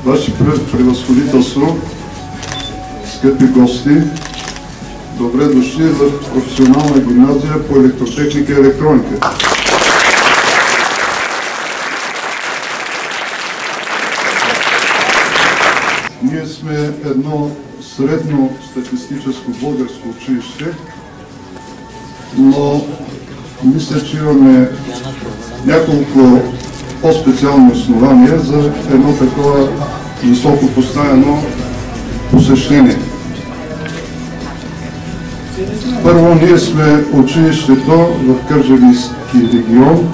Ваше превъзходителство, скъпи гости, добре дошли в професионална гимназия по електротехника и електроника. Ние сме едно средно статистическо българско училище, но мисля, че имаме няколко по-специални основания за едно такова високо поставено посещение. Първо, ние сме училището в Кърджалийски регион,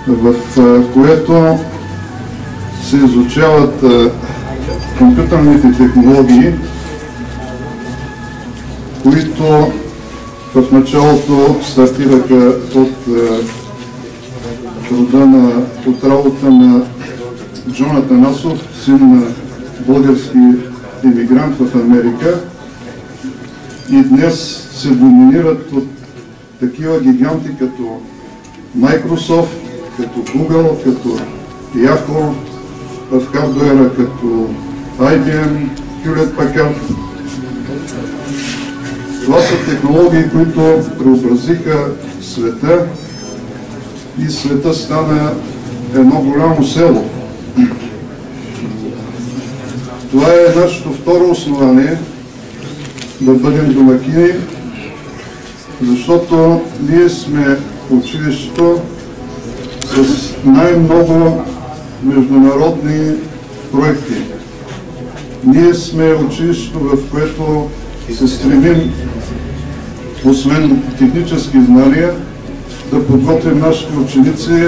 в което се изучават компютърните технологии, които в началото стартираха от работа на Джон Атанасов, син на български имигрант в Америка, и днес се доминират от такива гиганти като Microsoft, като Google, като Yahoo, в хардуера като IBM, Hewlett Packard. Това са технологии, които преобразиха света и света стана едно голямо село. Това е нашето второ основание да бъдем домакини, защото ние сме училището с най-много международни проекти. Ние сме училището, в което се стремим, освен технически знания, да подготвим нашите ученици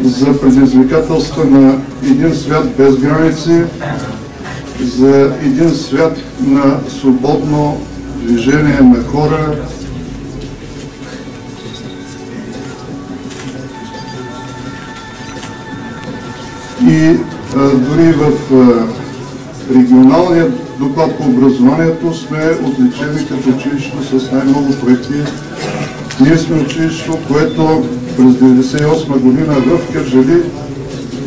за предизвикателства на един свят без граници, за един свят на свободно движение на хора, и дори в регионалния доклад по образованието сме отличени като училището с най-много проекти. Ние сме училището, което през 1998 година в Кърджали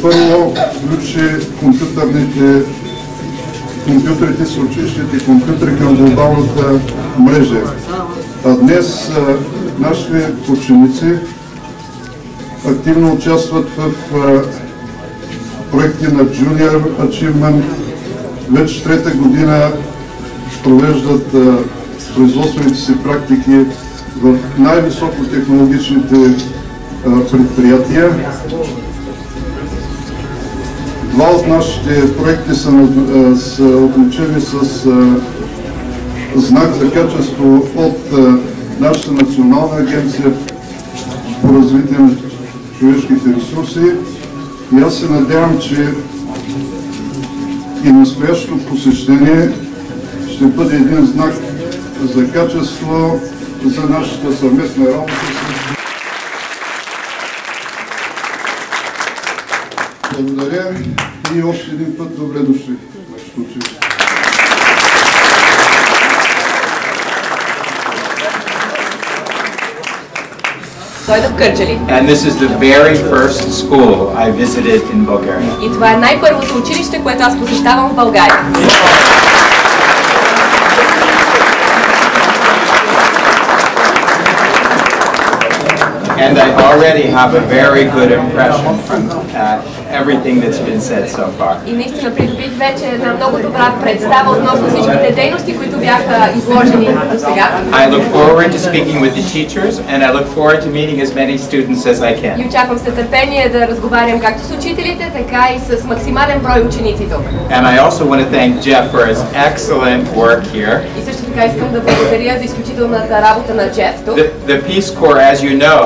първо включи компютрите с училищните компютри към глобалната мрежа. А днес нашите ученици активно участват в проекти на Junior Achievement. Вече трета година провеждат производствените си практики в най-високотехнологичните предприятия. Два от нашите проекти са отличени с знак за качество от нашата национална агенция по развитие на човешките ресурси. И аз се надявам, че и настоящото посещение ще бъде един знак за качество за нашата съвместна работа. Благодаря и още един път добре дошли в нашето училище. And this is the very first school I visited in Bulgaria. И това е най-първото училище, което аз посещавам в България. And I already have a very good impression from everything that's been said so far. И наистина придобих вече една много добра представа относно всичките дейности, които бяха изложени до сега. I look forward to speaking with the teachers and I look forward to meeting as many students as I can. И очаквам с нетърпение да разговарям както с учителите, така и с максимален брой ученици тук. And I also want to thank Jeff for his excellent work here. И също така искам да благодаря за изключителната работа на Джеф тук. The Peace Corps, as you know,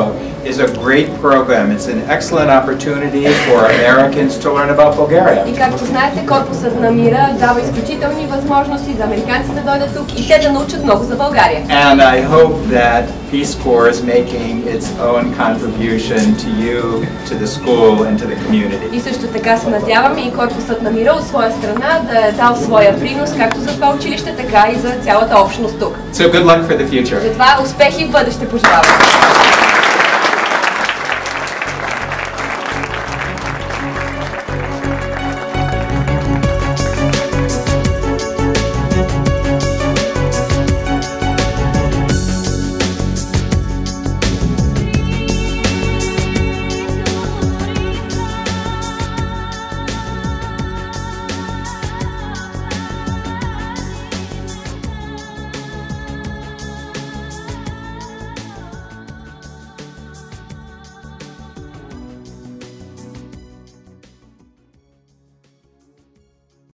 is a great program. It's an excellent opportunity for Americans to learn about Bulgaria. И както знаете, Корпусът на мира дава изключителни възможности за американци да дойдат тук и те да научат много за България. And I hope that Peace Corps is making its own contribution to you, to the school and to the community. И също така се надявам и Корпусът на мира от своя страна да е дал своя принос както за това училище, така и за цялата общност тук. So good luck for the future. Затова успехи в бъдеще пожелавам.